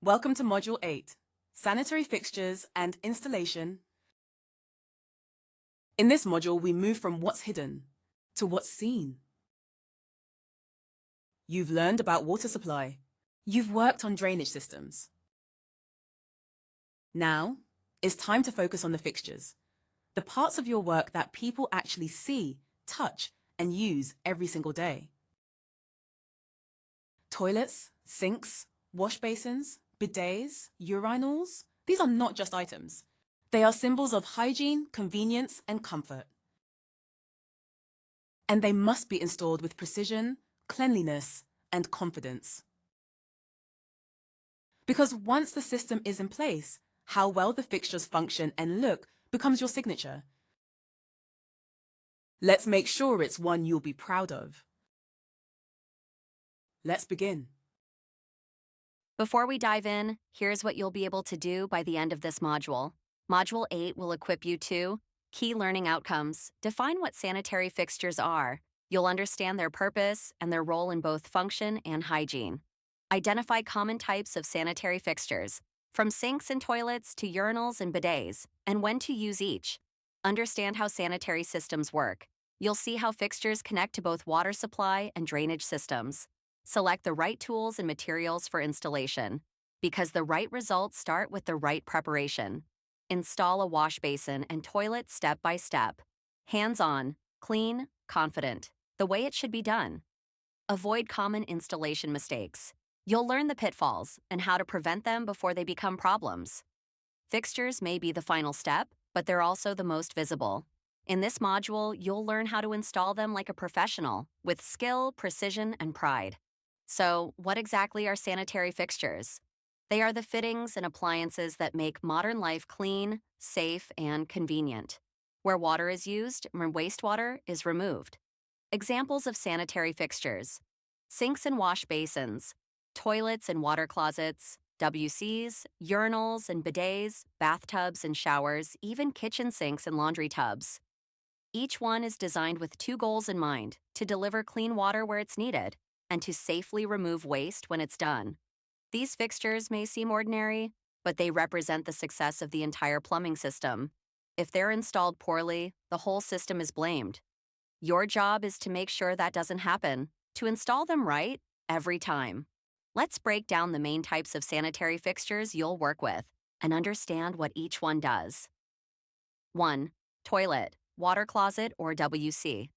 Welcome to Module 8, Sanitary Fixtures and Installation. In this module, we move from what's hidden to what's seen. You've learned about water supply. You've worked on drainage systems. Now, it's time to focus on the fixtures, the parts of your work that people actually see, touch, and use every single day. Toilets, sinks, wash basins, bidets, urinals, these are not just items. They are symbols of hygiene, convenience, and comfort. And they must be installed with precision, cleanliness, and confidence. Because once the system is in place, how well the fixtures function and look becomes your signature. Let's make sure it's one you'll be proud of. Let's begin. Before we dive in, here's what you'll be able to do by the end of this module. Module 8 will equip you to key learning outcomes. Define what sanitary fixtures are. You'll understand their purpose and their role in both function and hygiene. Identify common types of sanitary fixtures, from sinks and toilets to urinals and bidets, and when to use each. Understand how sanitary systems work. You'll see how fixtures connect to both water supply and drainage systems. Select the right tools and materials for installation, because the right results start with the right preparation. Install a wash basin and toilet step by step. Hands-on, clean, confident, the way it should be done. Avoid common installation mistakes. You'll learn the pitfalls and how to prevent them before they become problems. Fixtures may be the final step, but they're also the most visible. In this module, you'll learn how to install them like a professional, with skill, precision, and pride. So, what exactly are sanitary fixtures? They are the fittings and appliances that make modern life clean, safe, and convenient. Where water is used, wastewater is removed. Examples of sanitary fixtures: sinks and wash basins, toilets and water closets, WCs, urinals and bidets, bathtubs and showers, even kitchen sinks and laundry tubs. Each one is designed with two goals in mind: to deliver clean water where it's needed, and to safely remove waste when it's done. These fixtures may seem ordinary, but they represent the success of the entire plumbing system. If they're installed poorly, the whole system is blamed. Your job is to make sure that doesn't happen, to install them right every time. Let's break down the main types of sanitary fixtures you'll work with and understand what each one does. 1. Toilet, water closet, or WC.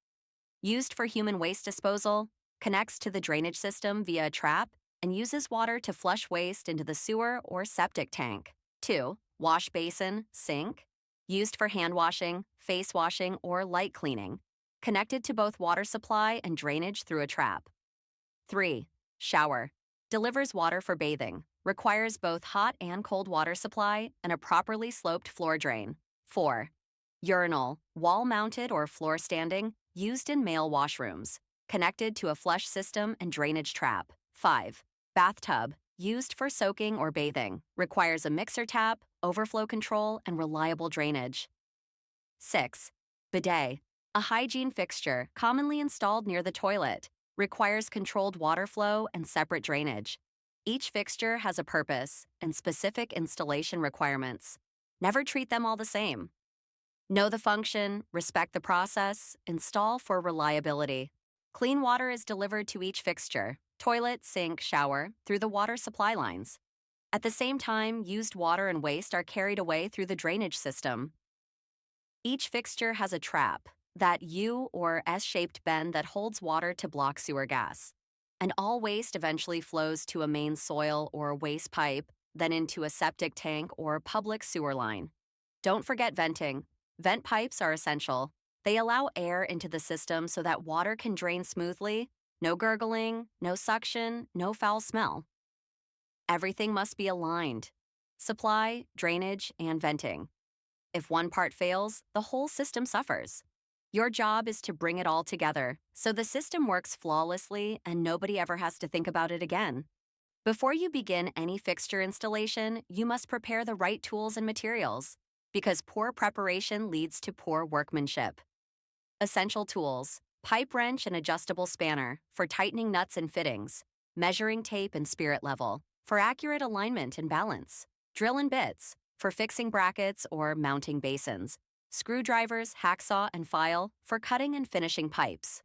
Used for human waste disposal, connects to the drainage system via a trap, and uses water to flush waste into the sewer or septic tank. 2. Wash basin, sink. Used for hand washing, face washing, or light cleaning. Connected to both water supply and drainage through a trap. 3. Shower. Delivers water for bathing. Requires both hot and cold water supply and a properly sloped floor drain. 4. Urinal, wall-mounted or floor-standing, used in male washrooms. Connected to a flush system and drainage trap. 5. Bathtub, used for soaking or bathing. Requires a mixer tap, overflow control, and reliable drainage. 6. Bidet, a hygiene fixture commonly installed near the toilet. Requires controlled water flow and separate drainage. Each fixture has a purpose and specific installation requirements. Never treat them all the same. Know the function, respect the process, install for reliability. Clean water is delivered to each fixture, toilet, sink, shower, through the water supply lines. At the same time, used water and waste are carried away through the drainage system. Each fixture has a trap, that U or S-shaped bend that holds water to block sewer gas. And all waste eventually flows to a main soil or waste pipe, then into a septic tank or public sewer line. Don't forget venting. Vent pipes are essential. They allow air into the system so that water can drain smoothly. No gurgling, no suction, no foul smell. Everything must be aligned: supply, drainage, and venting. If one part fails, the whole system suffers. Your job is to bring it all together so the system works flawlessly and nobody ever has to think about it again. Before you begin any fixture installation, you must prepare the right tools and materials, because poor preparation leads to poor workmanship. Essential tools: pipe wrench and adjustable spanner for tightening nuts and fittings, measuring tape and spirit level, for accurate alignment and balance. Drill and bits, for fixing brackets or mounting basins. Screwdrivers, hacksaw, and file, for cutting and finishing pipes.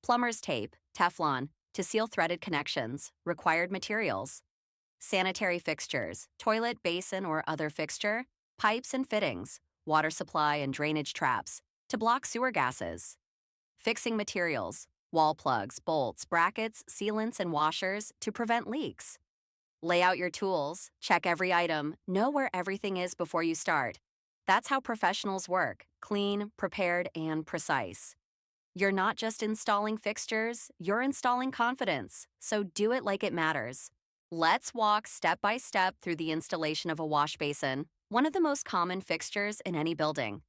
Plumber's tape, Teflon, to seal threaded connections. Required materials. Sanitary fixtures, toilet, basin, or other fixture. Pipes and fittings, water supply and drainage traps, to block sewer gases. Fixing materials, wall plugs, bolts, brackets, sealants, and washers, to prevent leaks. Lay out your tools, check every item, know where everything is before you start. That's how professionals work: clean, prepared, and precise. You're not just installing fixtures, you're installing confidence, so do it like it matters. Let's walk step by step through the installation of a wash basin, one of the most common fixtures in any building.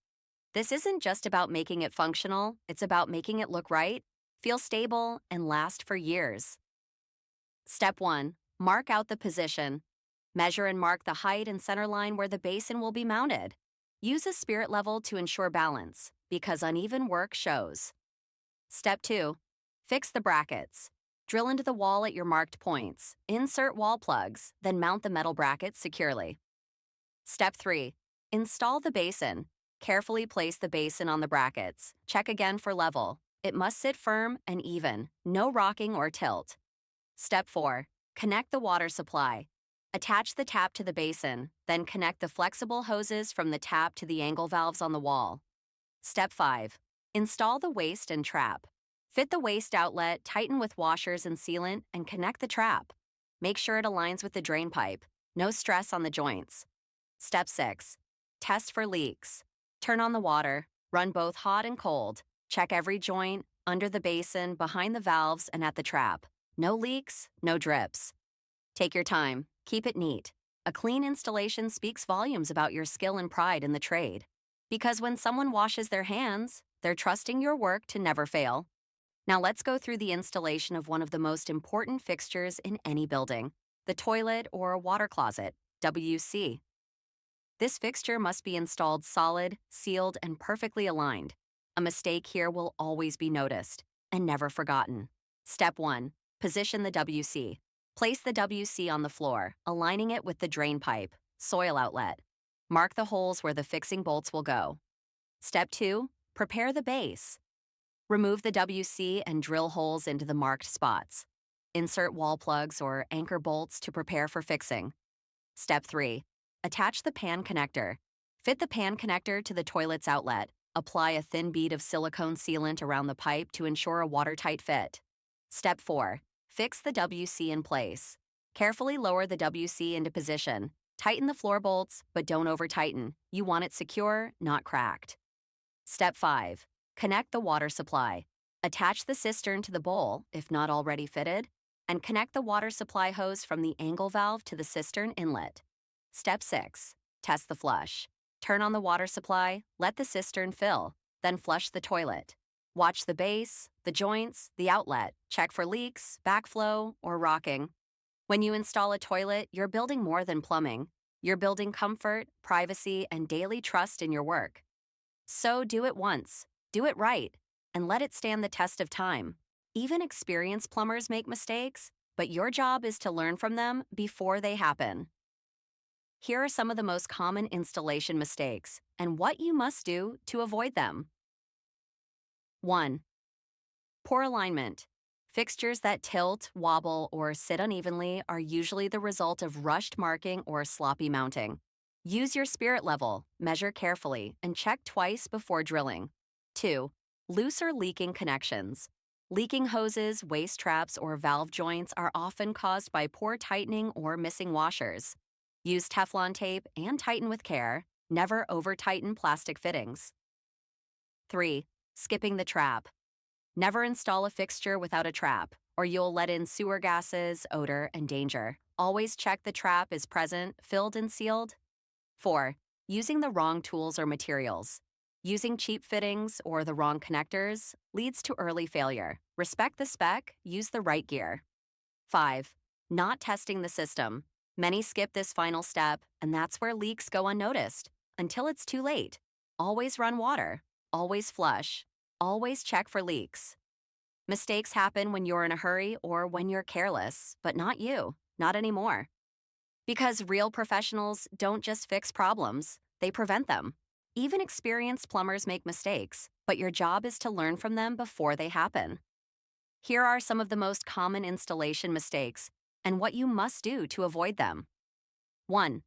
This isn't just about making it functional, it's about making it look right, feel stable, and last for years. Step 1. Mark out the position. Measure and mark the height and center line where the basin will be mounted. Use a spirit level to ensure balance, because uneven work shows. Step 2. Fix the brackets. Drill into the wall at your marked points, insert wall plugs, then mount the metal brackets securely. Step 3. Install the basin. Carefully place the basin on the brackets. Check again for level. It must sit firm and even, no rocking or tilt. Step 4. Connect the water supply. Attach the tap to the basin, then connect the flexible hoses from the tap to the angle valves on the wall. Step 5. Install the waste and trap. Fit the waste outlet, tighten with washers and sealant, and connect the trap. Make sure it aligns with the drain pipe. No stress on the joints. Step 6. Test for leaks. Turn on the water. Run both hot and cold. Check every joint, under the basin, behind the valves, and at the trap. No leaks, no drips. Take your time. Keep it neat. A clean installation speaks volumes about your skill and pride in the trade. Because when someone washes their hands, they're trusting your work to never fail. Now let's go through the installation of one of the most important fixtures in any building, the toilet or water closet, WC. This fixture must be installed solid, sealed, and perfectly aligned. A mistake here will always be noticed and never forgotten. Step 1. Position the WC. Place the WC on the floor, aligning it with the drain pipe, soil outlet. Mark the holes where the fixing bolts will go. Step 2. Prepare the base. Remove the WC and drill holes into the marked spots. Insert wall plugs or anchor bolts to prepare for fixing. Step 3. Attach the pan connector. Fit the pan connector to the toilet's outlet. Apply a thin bead of silicone sealant around the pipe to ensure a watertight fit. Step 4. Fix the WC in place. Carefully lower the WC into position. Tighten the floor bolts, but don't over-tighten. You want it secure, not cracked. Step 5. Connect the water supply. Attach the cistern to the bowl, if not already fitted, and connect the water supply hose from the angle valve to the cistern inlet. Step 6. Test the flush. Turn on the water supply, let the cistern fill, then flush the toilet. Watch the base, the joints, the outlet. Check for leaks, backflow, or rocking. When you install a toilet, you're building more than plumbing. You're building comfort, privacy, and daily trust in your work. So do it once, do it right, and let it stand the test of time. Even experienced plumbers make mistakes, but your job is to learn from them before they happen. Here are some of the most common installation mistakes and what you must do to avoid them. 1. Poor alignment. Fixtures that tilt, wobble, or sit unevenly are usually the result of rushed marking or sloppy mounting. Use your spirit level, measure carefully, and check twice before drilling. 2. Loose or leaking connections. Leaking hoses, waste traps, or valve joints are often caused by poor tightening or missing washers. Use Teflon tape and tighten with care. Never over-tighten plastic fittings. 3. Skipping the trap. Never install a fixture without a trap, or you'll let in sewer gases, odor, and danger. Always check the trap is present, filled, and sealed. 4. Using the wrong tools or materials. Using cheap fittings or the wrong connectors leads to early failure. Respect the spec, use the right gear. 5. Not testing the system. Many skip this final step, and that's where leaks go unnoticed, until it's too late. Always run water. Always flush. Always check for leaks. Mistakes happen when you're in a hurry or when you're careless, but not you. Not anymore. Because real professionals don't just fix problems, they prevent them. Even experienced plumbers make mistakes, but your job is to learn from them before they happen. Here are some of the most common installation mistakes and what you must do to avoid them. 1.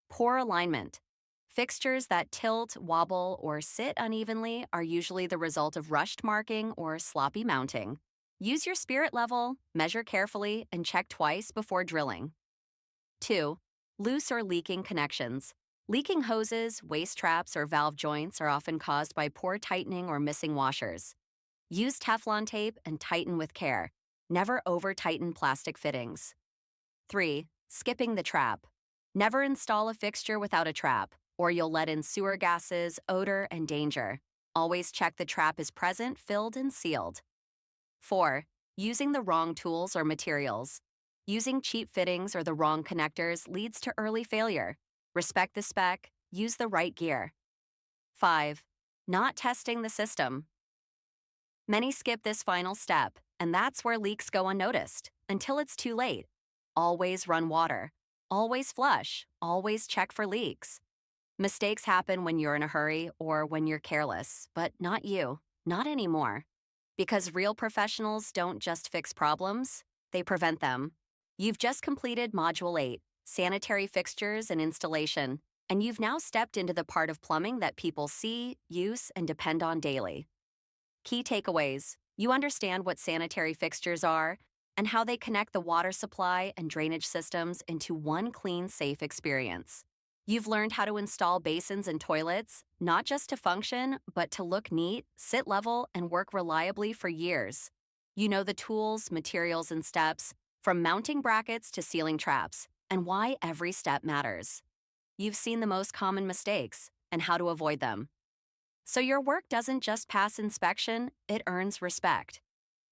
Poor alignment. Fixtures that tilt, wobble, or sit unevenly are usually the result of rushed marking or sloppy mounting. Use your spirit level, measure carefully, and check twice before drilling. 2. Loose or leaking connections. Leaking hoses, waste traps, or valve joints are often caused by poor tightening or missing washers. Use Teflon tape and tighten with care. Never over-tighten plastic fittings. 3. Skipping the trap. Never install a fixture without a trap, or you'll let in sewer gases, odor, and danger. Always check the trap is present, filled, and sealed. 4. Using the wrong tools or materials. Using cheap fittings or the wrong connectors leads to early failure. Respect the spec, use the right gear. 5. Not testing the system. Many skip this final step, and that's where leaks go unnoticed, until it's too late. Always run water. Always flush. Always check for leaks. Mistakes happen when you're in a hurry or when you're careless, but not you. Not anymore. Because real professionals don't just fix problems, they prevent them. You've just completed Module 8, Sanitary Fixtures and Installation, and you've now stepped into the part of plumbing that people see, use, and depend on daily. Key takeaways. You understand what sanitary fixtures are and how they connect the water supply and drainage systems into one clean, safe experience. You've learned how to install basins and toilets, not just to function, but to look neat, sit level, and work reliably for years. You know the tools, materials, and steps, from mounting brackets to sealing traps, and why every step matters. You've seen the most common mistakes and how to avoid them. So your work doesn't just pass inspection, it earns respect.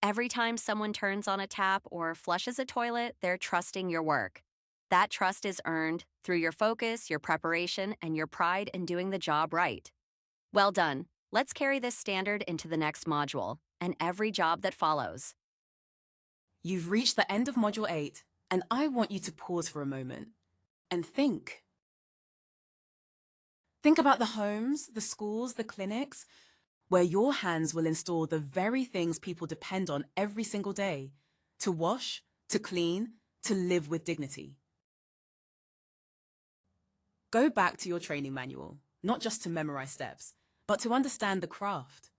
Every time someone turns on a tap or flushes a toilet, they're trusting your work. That trust is earned through your focus, your preparation, and your pride in doing the job right. Well done. Let's carry this standard into the next module and every job that follows. You've reached the end of Module 8, and I want you to pause for a moment and think. Think about the homes, the schools, the clinics, where your hands will install the very things people depend on every single day to wash, to clean, to live with dignity. Go back to your training manual, not just to memorize steps, but to understand the craft.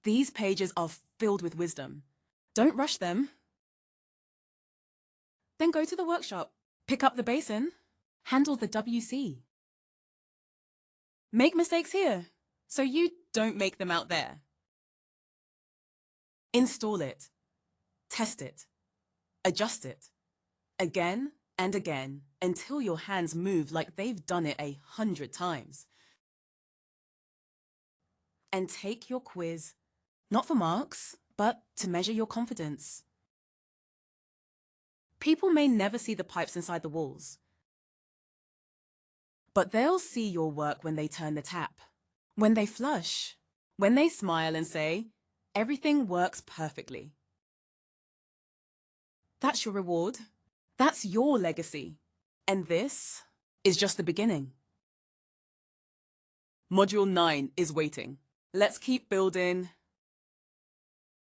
These pages are filled with wisdom. Don't rush them. Then go to the workshop, pick up the basin, handle the WC. Make mistakes here, so you don't make them out there. Install it, test it, adjust it, again and again, until your hands move like they've done it 100 times. And take your quiz, not for marks, but to measure your confidence. People may never see the pipes inside the walls, but they'll see your work when they turn the tap, when they flush, when they smile and say, "Everything works perfectly." That's your reward. That's your legacy. And this is just the beginning. Module 9 is waiting. Let's keep building